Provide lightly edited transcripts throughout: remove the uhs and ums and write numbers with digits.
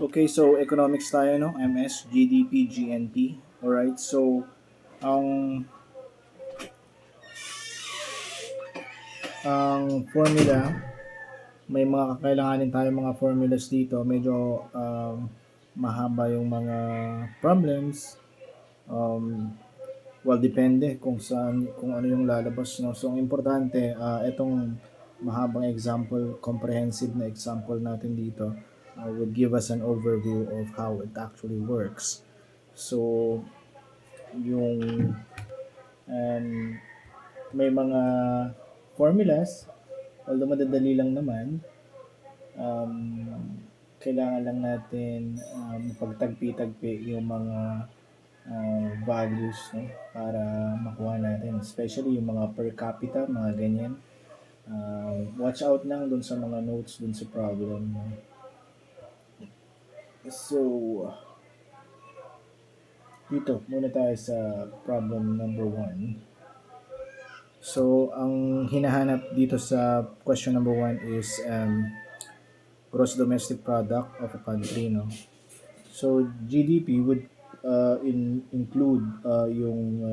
Okay, so economics tayo, no? MS, GDP, GNP. Alright, so ang ang formula, may mga kakailanganin tayo mga formulas dito. Medyo mahaba yung mga problems. Well, depende kung saan, kung ano yung lalabas, no? So, ang importante, itong mahabang example, comprehensive na example natin dito, would give us an overview of how it actually works. So, yung um, may mga formulas, although madadali lang naman, um, kailangan lang natin pagtagpi-tagpi yung mga values, no, para makuha natin, especially yung mga per capita, mga ganyan. Watch out lang dun sa mga notes dun sa problem, no? So dito muna tayo sa problem number 1. So ang hinahanap dito sa question number 1 is gross domestic product of a country, no? So GDP would include yung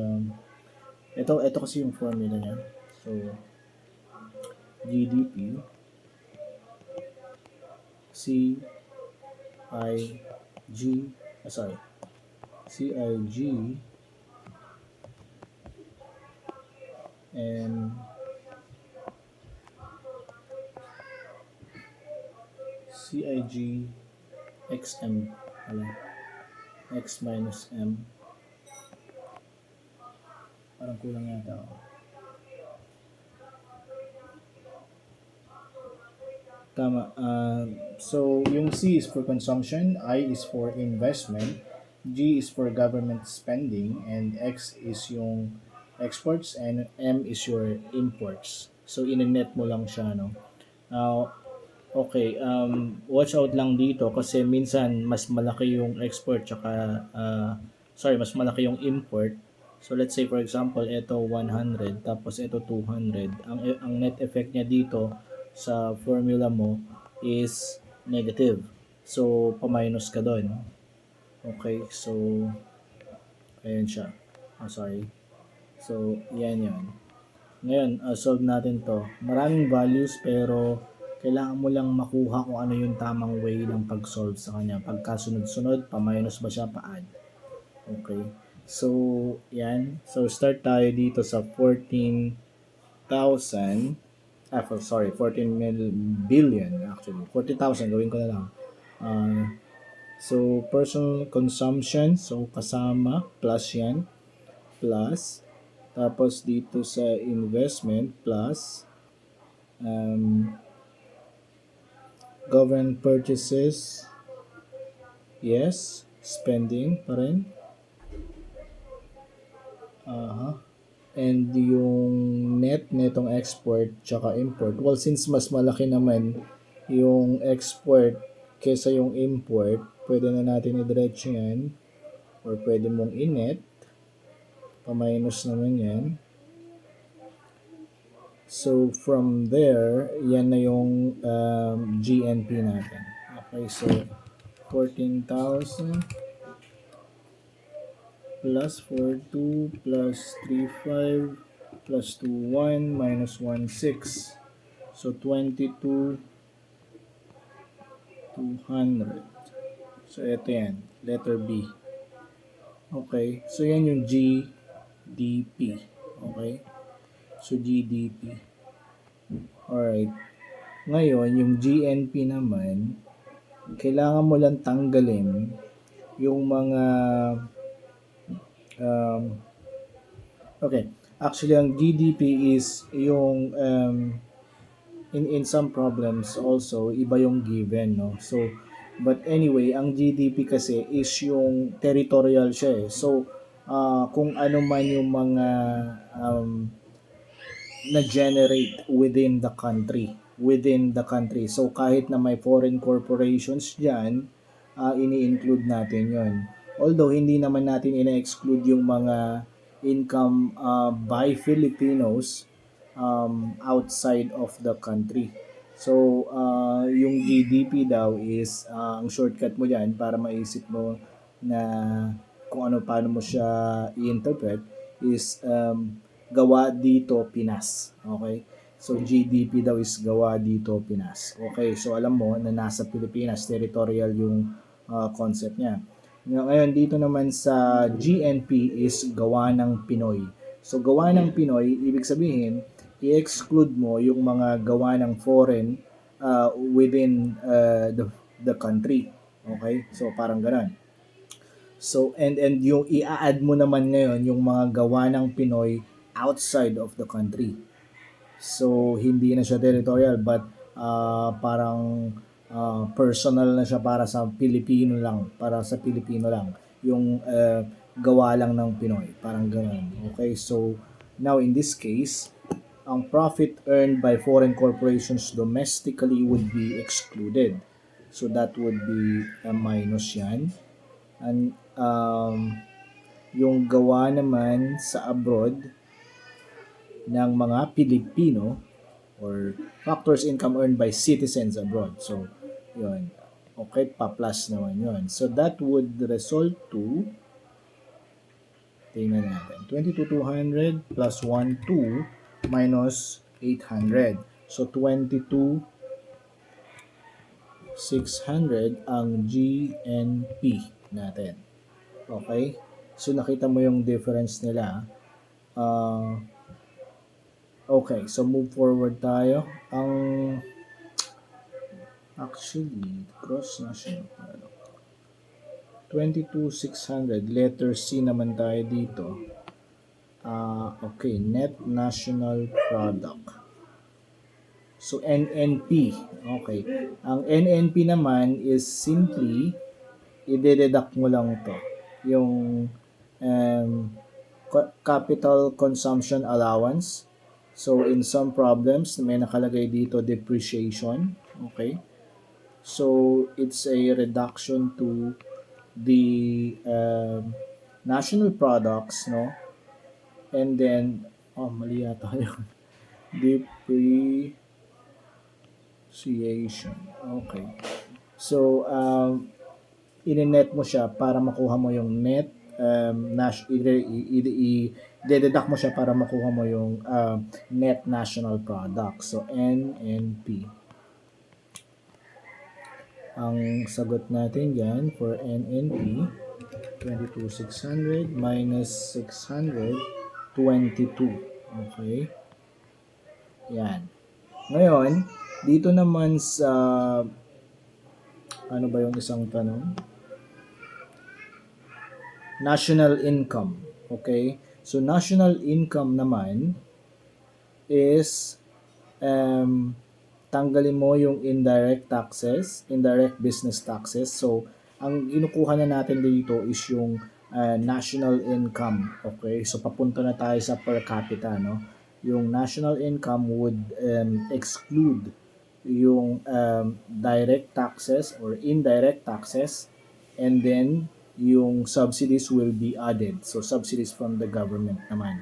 ito kasi yung formula niya. So GDP C I G sorry CIG and CIG XM, X minus M, parang kulang yata ako. Tama. So yung C is for consumption, I is for investment, G is for government spending, and X is yung exports, and M is your imports. So ine-net mo lang siya, no? Now, okay, watch out lang dito kasi minsan mas malaki yung export tsaka mas malaki yung import. So let's say for example, ito 100 tapos ito 200. Ang net effect niya dito sa formula mo is negative. So pa-minus ka doon. Okay, so ayan siya. Sorry. So yan yan. Ngayon, solve natin to. Maraming values pero kailangan mo lang makuha kung ano yung tamang way ng pag-solve sa kanya. Pagkasunod-sunod, pa-minus ba siya, pa-add. Okay. So, yan. So, start tayo dito sa 14,000. 14 billion actually. 40,000, gawin ko na lang. So, personal consumption. So, kasama, plus yan. Plus, tapos dito sa investment plus government purchases, yes, spending pa rin. And yung netong export tsaka import. Well, since mas malaki naman yung export kesa yung import, pwede na natin i-diretso yan or pwede mong i-net. Pa-minus naman yan. So, from there, yan na yung GNP natin. Okay, so 14,000 plus 42 plus 35 plus 21 minus 16. So, 22,200. So, ito yan. Letter B. Okay. So, yan yung GDP. Okay. So, GDP. Alright. Ngayon, yung GNP naman, kailangan mo lang tanggalin yung mga okay. Actually, ang GDP is yung in some problems also, iba yung given, no? So, but anyway, ang GDP kasi is yung territorial siya eh. So, kung ano man yung mga na-generate within the country. So, kahit na may foreign corporations dyan, ini-include natin yon. Although, hindi naman natin ina-exclude yung mga income by Filipinos outside of the country. So, yung GDP daw is, ang shortcut mo dyan para maisip mo na kung ano, paano mo siya i-interpret is gawa dito Pinas. Okay? So, GDP daw is gawa dito Pinas. Okay, so alam mo na nasa Pilipinas, territorial yung concept niya. Ngayon, dito naman sa GNP is gawa ng Pinoy. So, gawa ng Pinoy, ibig sabihin, i-exclude mo yung mga gawa ng foreign within the country. Okay? So, parang ganun. So, and yung i-add mo naman ngayon yung mga gawa ng Pinoy outside of the country. So, hindi na siya territorial but parang personal na siya para sa Pilipino lang. Para sa Pilipino lang. Yung gawa lang ng Pinoy. Parang ganun. Okay? So, now in this case, ang profit earned by foreign corporations domestically would be excluded. So, that would be a minus yan. And yung gawa naman sa abroad ng mga Pilipino or factors income earned by citizens abroad. So, yun. Okay, pa-plus naman yun. So, that would result to, tingnan natin, 22,200 plus 1,2 minus 800. So, 22,600 ang GNP natin. Okay? So, nakita mo yung difference nila. Okay, so move forward tayo. Actually, gross national product. 22,600. Letter C naman tayo dito. Okay, net national product. So, NNP. Okay. Ang NNP naman is simply, i-deduct mo lang to. Yung capital consumption allowance. So, in some problems, may nakalagay dito depreciation. Okay. So, it's a reduction to the national products, no? And then, mali yata yun. Depreciation. Okay. So, i-net mo siya para makuha mo yung net i-deduct mo siya para makuha mo yung net national product. So, NNP. Ang sagot natin dyan for NNP, 22,600 minus 622. Okay? Yan. Ngayon, dito naman sa, ano ba yung isang tanong? National income. Okay? So, national income naman is tanggalin mo yung indirect taxes, indirect business taxes. So, ang kinukuha na natin dito is yung national income. Okay? So, papunta na tayo sa per capita, no? Yung national income would exclude yung direct taxes or indirect taxes, and then yung subsidies will be added. So, subsidies from the government naman.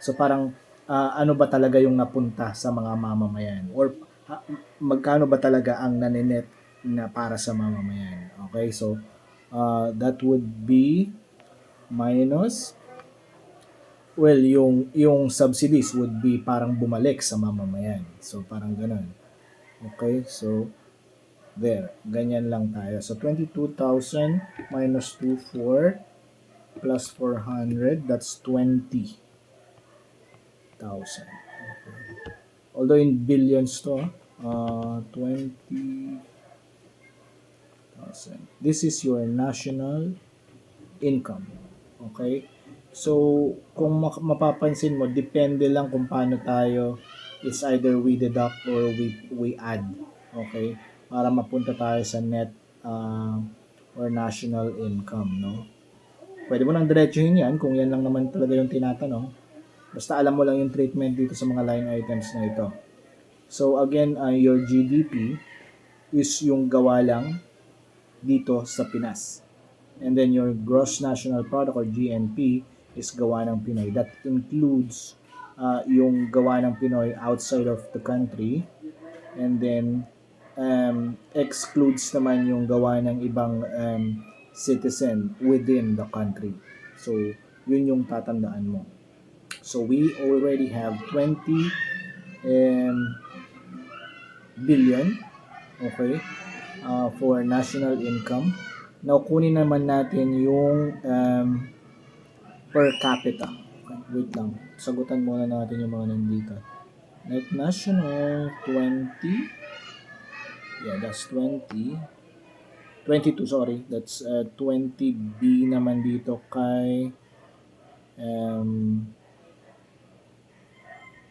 So, parang ano ba talaga yung napunta sa mga mamamayan? Or magkano ba talaga ang naninet na para sa mamamayan? Okay, so that would be minus, well, yung subsidies would be parang bumalik sa mamamayan. So, parang ganun. Okay, so there, ganyan lang tayo. So, 22,000 minus 24 plus 400, that's 20,000. Although in billions to, 20,000. This is your national income. Okay? So, kung mapapansin mo, depende lang kung paano tayo is either we deduct or we add. Okay? Para mapunta tayo sa net or national income, no? Pwede mo nang diretsuhin yan kung yan lang naman talaga yung tinatanong. Basta alam mo lang yung treatment dito sa mga line items na ito. So again, your GDP is yung gawa lang dito sa Pinas. And then your gross national product or GNP is gawa ng Pinoy. That includes yung gawa ng Pinoy outside of the country. and then excludes naman yung gawa ng ibang citizen within the country. So, yun yung tatandaan mo. So, we already have 20 billion, okay, for national income. Now, kunin naman natin yung per capita. Okay, wait lang. Sagutan muna natin yung mga nandito. Net national 20. Yeah, that's 20. 22, sorry. That's 20B naman dito kay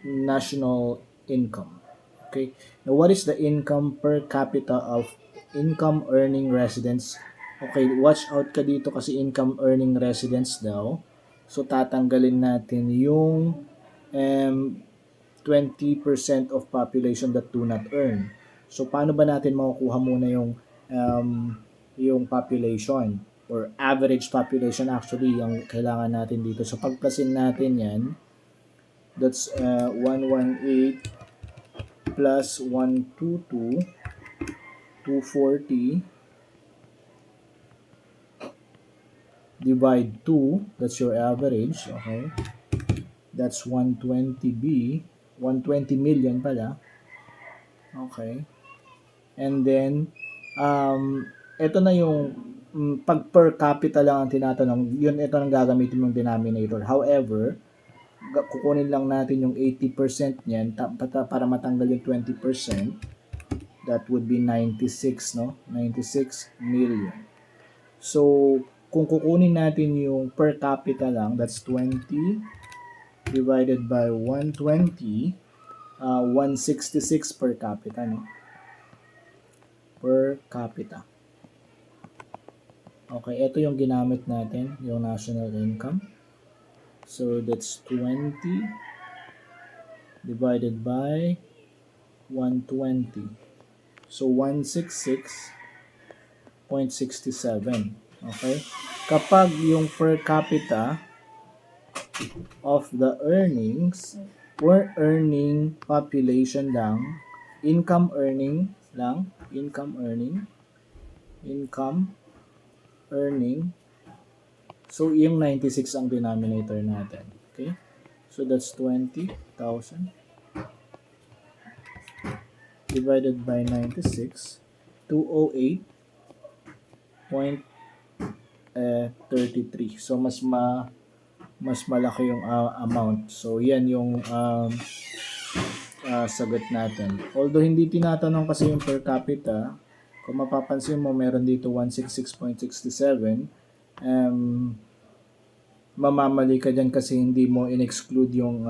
national income. Okay. Now, what is the income per capita of income earning residents? Okay, watch out ka dito kasi income earning residents daw. So, tatanggalin natin yung 20% of population that do not earn. So, paano ba natin makukuha muna yung population or average population actually ang kailangan natin dito. So, pagplasin natin yan, that's 118 plus 122, 240 divide 2, that's your average, okay? That's 120B, 120 million pala. Okay. And then, ito na yung pag per capita lang ang tinatanong, yun ito ang gagamitin mong denominator. However, kukunin lang natin yung 80% niyan para matanggal yung 20%. That would be 96, no? 96 million. So, kung kukunin natin yung per capita lang, that's 20 divided by 120, 166 per capita, no? Per capita. Okay, ito yung ginamit natin, yung national income. So, that's 20 divided by 120. So, 166.67. Okay? Kapag yung per capita of the earnings, per earning population lang, income earning, so yung 96 ang denominator natin. Okay? So that's 20,000 divided by 96, 208.33. So mas malaki yung amount. So yan yung sagot natin. Although hindi tinatanong kasi yung per capita, kung mapapansin mo meron dito 166.67, mamamali ka dyan kasi hindi mo in-exclude yung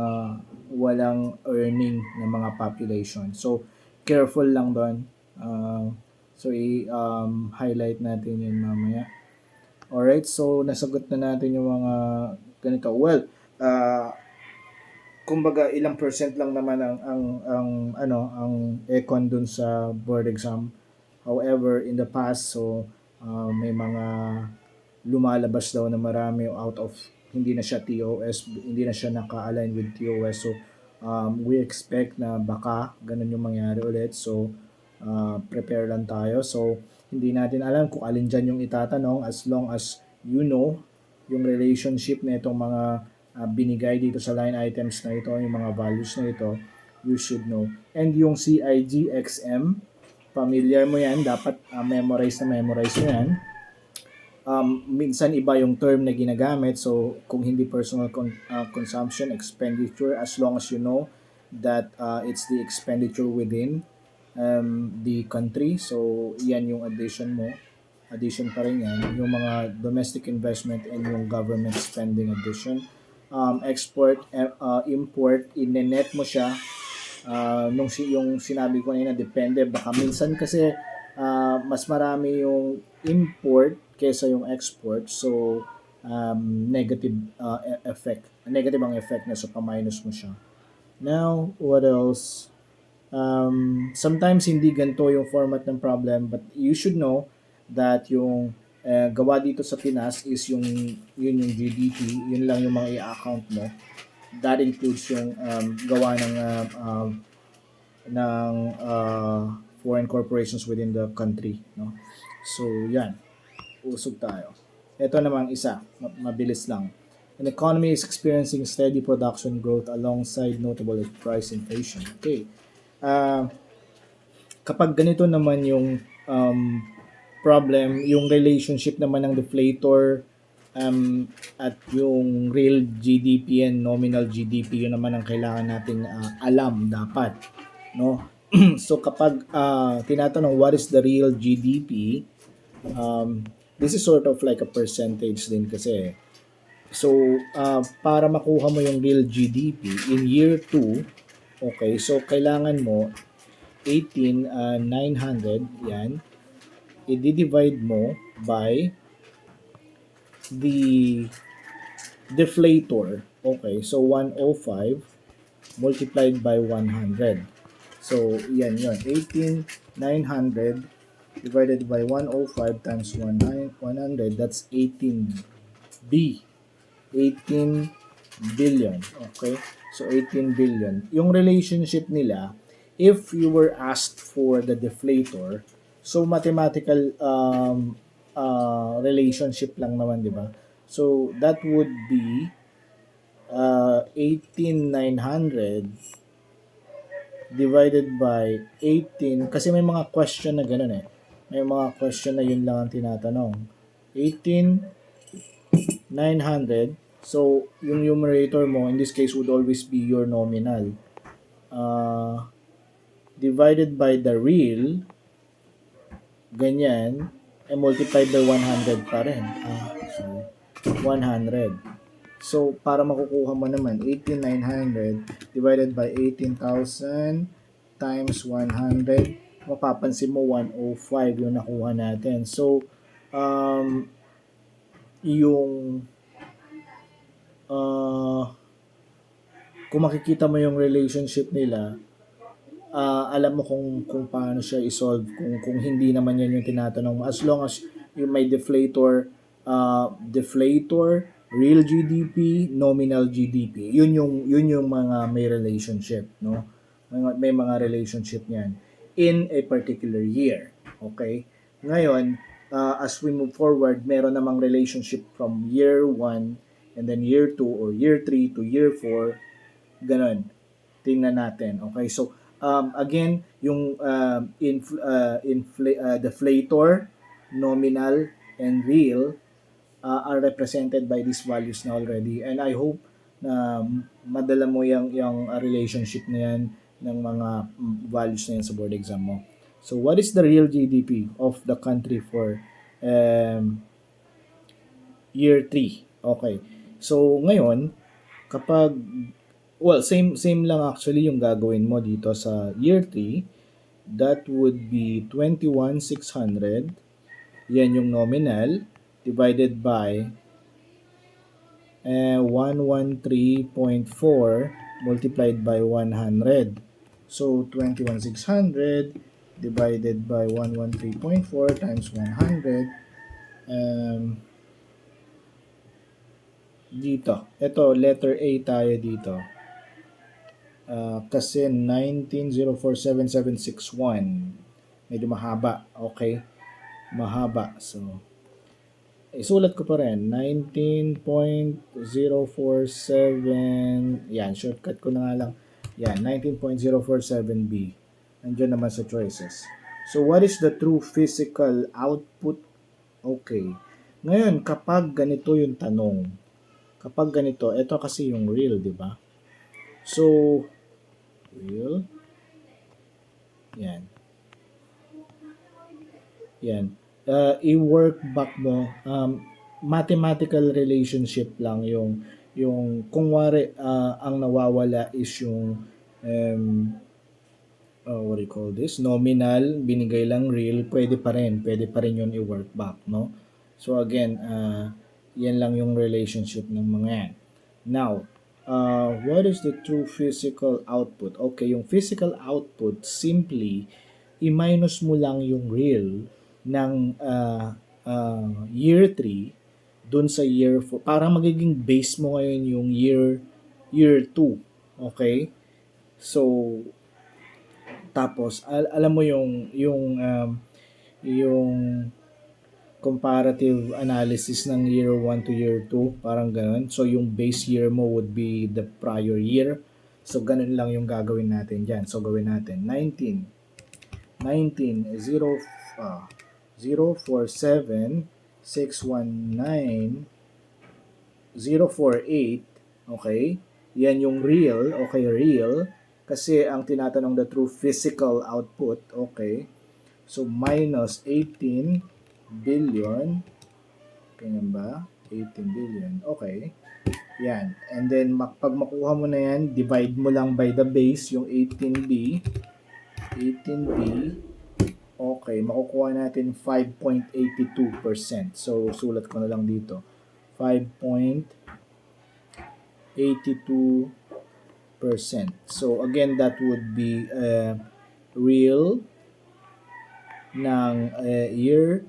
walang earning ng mga population. So, careful lang doon. So, i-highlight natin yun mamaya. Alright, so nasagot na natin yung mga ganito. Well, kumbaga ilang percent lang naman ang econ dun sa board exam. However, in the past, so may mga lumalabas daw na marami out of hindi na siya TOS, hindi na siya naka-align with TOS. So, we expect na baka ganun yung mangyari ulit. So, prepare lang tayo. So, hindi natin alam kung alin dyan yung itatanong as long as you know yung relationship na itong mga binigay dito sa line items na ito, yung mga values na ito, you should know. And yung CIG, XM, familiar mo yan, dapat memorize mo yan. Minsan iba yung term na ginagamit, so kung hindi personal consumption, expenditure, as long as you know that it's the expenditure within the country, so yan yung addition pa rin yan, yung mga domestic investment and yung government spending addition. Export, import, in-net mo siya. Yung sinabi ko na depende. Baka minsan kasi mas marami yung import kesa yung export. So, negative effect. Negative ang effect na so pa-minus mo siya. Now, what else? Sometimes hindi ganito yung format ng problem, but you should know that yung gawa dito sa Pinas is yun yung GDP, yun lang yung mga i-account mo. That includes yung gawa ng ng foreign corporations within the country, no? So yan, usog tayo. Ito namang isa, mabilis lang. An economy is experiencing steady production growth alongside notable price inflation. Okay. Uh, Kapag ganito naman yung um, problem, yung relationship naman ng deflator at yung real GDP and nominal GDP, yun naman ang kailangan nating alam dapat, no? So kapag tinatanong what is the real GDP, this is sort of like a percentage din kasi. So para makuha mo yung real GDP in year 2, okay, so kailangan mo 18,900 yan, i-divide mo by the deflator. Okay, so 105 multiplied by 100. So, yan yun. 18,900 divided by 105 times 100, that's 18B. 18 billion. Okay? So, 18 billion. Yung relationship nila, if you were asked for the deflator, so mathematical relationship lang naman, di ba? So, that would be 18,900 divided by 18, kasi may mga question na ganun eh. May mga question na yun lang ang tinatanong. 18,900, so yung numerator mo in this case would always be your nominal. Divided by the real, ganyan, and multiplied by 100 pa rin. 100. So, para makukuha mo naman, 18,900 divided by 18,000 times 100, mapapansin mo 105 yung nakuha natin. So, yung kung makikita mo yung relationship nila, alam mo kung paano siya i-solve kung hindi naman yan yung tinatanong mo. As long as yung may deflator, real GDP, nominal GDP. Yun yung mga may relationship, no? May mga relationship niyan in a particular year. Okay? Ngayon, as we move forward, meron namang relationship from year 1 and then year 2 or year 3 to year 4. Ganon. Tingnan natin. Okay? So, again, yung deflator, nominal, and real are represented by these values na already. And I hope na madala mo yung relationship na yan ng mga values na yan sa board exam mo. So, what is the real GDP of the country for year 3? Okay. So, ngayon, kapag same lang actually yung gagawin mo dito sa year 3. That would be 21,600. Yan yung nominal divided by 113.4 multiplied by 100. So 21,600 divided by 113.4 times 100. Dito, ito letter A tayo dito. Kasi 19,047,761. Medyo mahaba. Okay? Mahaba. So, isulat ko pa rin. 19.047. Yan, shortcut ko na nga lang. Yan, 19.047B. Nandiyan naman sa choices. So, what is the true physical output? Okay. Ngayon, kapag ganito yung tanong, kapag ganito, ito kasi yung real, di ba? So, real. Yan. Yan. I-work back mo. Mathematical relationship lang yung kung wari ang nawawala is yung what do you call this? Nominal, binigay lang real, pwede pa rin yun i-work back, no? So again, yan lang yung relationship ng mga yan. Now, what is the true physical output? Okay, yung physical output, simply, i-minus mo lang yung real ng year 3 dun sa year 4. Parang magiging base mo ngayon yung year 2. Okay? So, Tapos alam mo yung comparative analysis ng year 1 to year 2, parang ganun. So yung base year mo would be the prior year. So ganun lang yung gagawin natin diyan. So gawin natin 0 047 619 048. Okay, yan yung real. Okay, real kasi ang tinatanong the true physical output. Okay, so minus 18 billion. Ganyan ba? 18 billion. Okay. Yan. And then, pag makuha mo na yan, divide mo lang by the base, yung 18B. 18B. Okay. Makukuha natin 5.82%. So, sulat ko na lang dito. 5.82%. So, again, that would be real ng year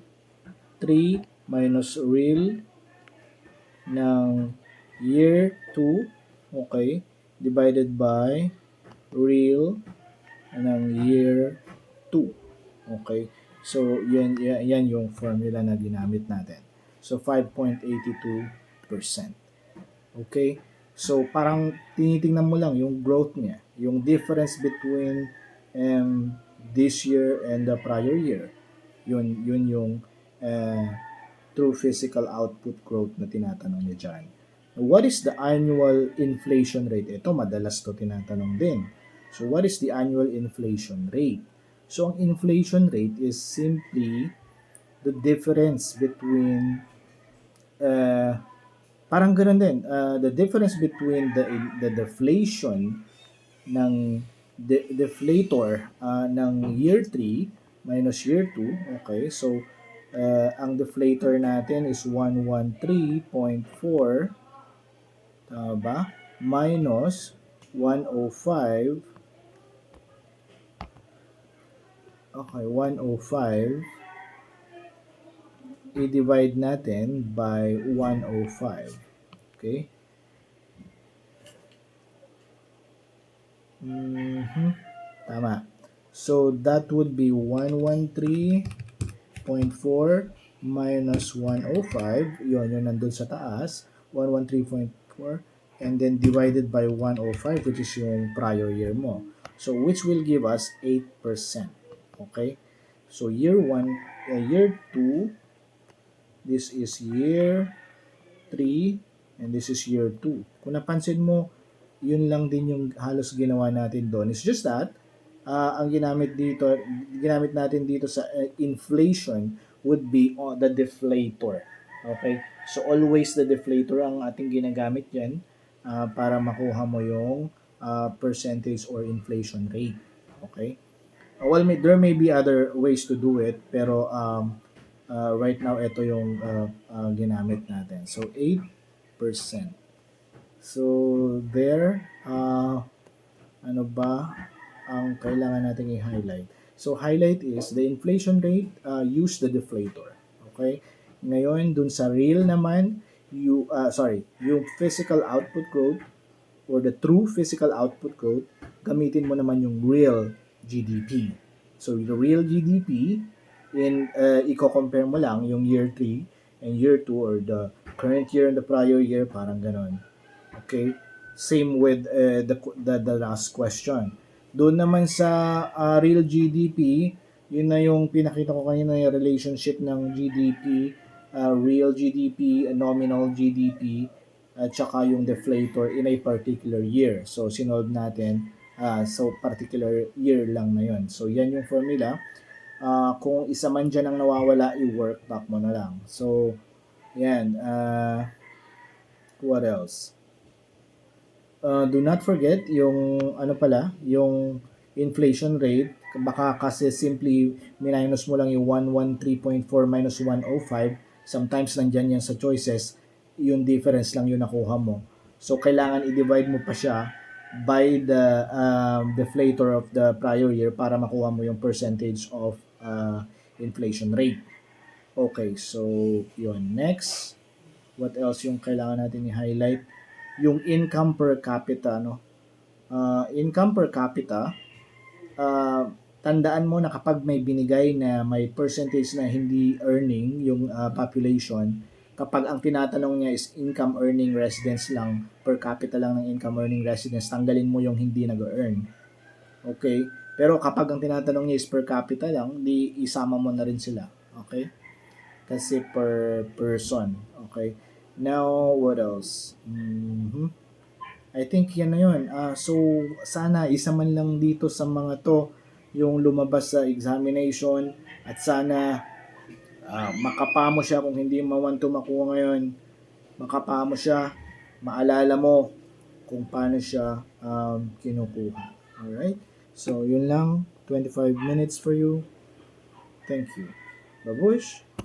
3 minus real ng year 2, okay, divided by real ng year 2. Okay? So, yan yung formula na ginamit natin. So, 5.82%. Okay? So, parang tinitingnan mo lang yung growth niya, yung difference between this year and the prior year. Yun yung true physical output growth na tinatanong niya dyan. What is the annual inflation rate? Ito, madalas to tinatanong din. So, what is the annual inflation rate? So, ang inflation rate is simply the difference between, parang ganun din, the difference between the deflation ng deflator ng year 3 minus year 2. Okay, so, ang deflator natin is 113.4, tama ba? Minus 105. Okay, 105. I-divide natin by 105. Okay? Tama. So, that would be 113.4 minus 105. Yun nandun sa taas. 113.4. And then divided by 105, which is yung prior year mo. So, which will give us 8%. Okay? So, year 1, year 2, this is year 3, and this is year 2. Kung napansin mo, yun lang din yung halos ginawa natin doon. It's just that, ang ginamit natin dito sa inflation would be the deflator. Okay? So, always the deflator ang ating ginagamit yan para makuha mo yung percentage or inflation rate. Okay? Well, there may be other ways to do it, pero right now, ito yung ginamit natin. So, 8%. So, there, ano ba ang kailangan natin i-highlight? So, highlight is the inflation rate, use the deflator. Okay? Ngayon, dun sa real naman, yung physical output growth or the true physical output growth, gamitin mo naman yung real GDP. So, the real GDP, i-compare mo lang yung year 3 and year 2 or the current year and the prior year, parang ganon. Okay? Same with the last question. Doon naman sa real GDP, yun na yung pinakita ko kanina yung relationship ng GDP, real GDP, nominal GDP, at saka yung deflator in a particular year. So, sinolve natin. So, particular year lang na yun. So, yan yung formula. Kung isa man dyan ang nawawala, i-work back mo na lang. So, yan. What else? Do not forget yung yung inflation rate. Baka kasi simply minus mo lang yung 113.4 minus 105. Sometimes nandyan yan sa choices. Yung difference lang yung nakuha mo. So, kailangan i-divide mo pa siya by the deflator of the prior year para makuha mo yung percentage of inflation rate. Okay, so yun. Next, what else yung kailangan natin i-highlight? Yung income per capita, no? Income per capita, ah, tandaan mo na kapag may binigay na may percentage na hindi earning yung population, kapag ang tinatanong niya is income earning residents lang, per capita lang ng income earning residents, tanggalin mo yung hindi nag-earn. Okay? Pero kapag ang tinatanong niya is per capita lang, di isama mo na rin sila. Okay? Kasi per person. Okay? Now, what else? I think yan na yun. So, sana isa man lang dito sa mga to yung lumabas sa examination at sana makapa mo siya kung hindi mo man to makuha ngayon. Makapa mo siya, maalala mo kung paano siya kinukuha. Alright? So, yun lang. 25 minutes for you. Thank you. Babush!